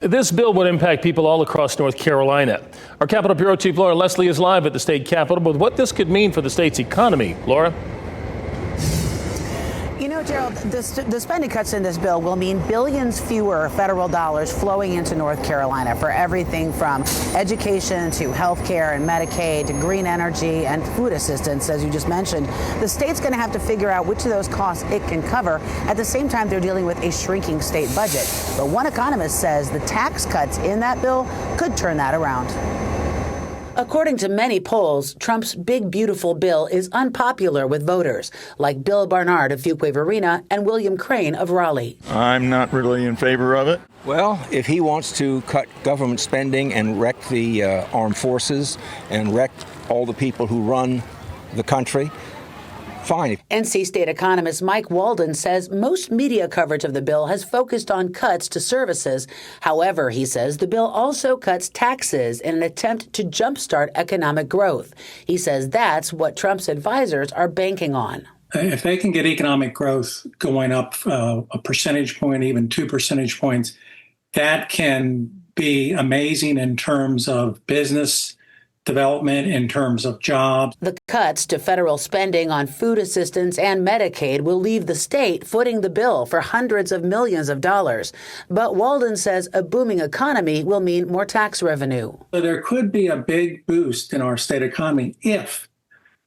This bill would impact people all across North Carolina. Our Capitol Bureau Chief Laura Leslie is live at the state capitol with what this could mean for the state's economy. Laura? You know, Gerald, the spending cuts in this bill will mean billions fewer federal dollars flowing into North Carolina for everything from education to health care and Medicaid to green energy and food assistance, as you just mentioned. The state's going to have to figure out which of those costs it can cover. At the same time, they're dealing with a shrinking state budget. But one economist says the tax cuts in that bill could turn that around. According to many polls, Trump's big, beautiful bill is unpopular with voters, like Bill Barnard of Fuquay-Varina and William Crane of Raleigh. I'm not really in favor of it. Well, if he wants to cut government spending and wreck the armed forces and wreck all the people who run the country, fine. NC State economist Mike Walden says most media coverage of the bill has focused on cuts to services. However, he says the bill also cuts taxes in an attempt to jumpstart economic growth. He says that's what Trump's advisors are banking on. If they can get economic growth going up a percentage point, even 2 percentage points, that can be amazing in terms of business development, in terms of jobs. The cuts to federal spending on food assistance and Medicaid will leave the state footing the bill for hundreds of millions of dollars. But Walden says a booming economy will mean more tax revenue. So there could be a big boost in our state economy if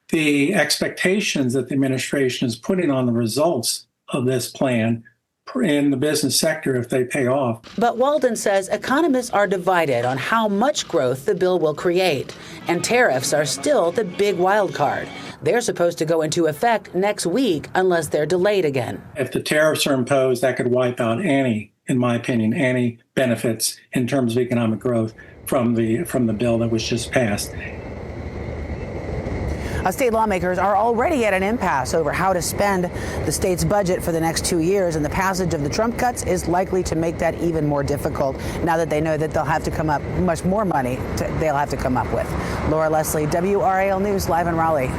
the expectations that the administration is putting on the results of this plan in the business sector, if they pay off. But Walden says economists are divided on how much growth the bill will create, and tariffs are still the big wild card. They're supposed to go into effect next week unless they're delayed again. If the tariffs are imposed, that could wipe out any benefits in terms of economic growth from the bill that was just passed. State lawmakers are already at an impasse over how to spend the state's budget for the next 2 years, and the passage of the Trump cuts is likely to make that even more difficult now that they know that they'll have to come up much more money they'll have to come up with. Laura Leslie, WRAL News, live in Raleigh.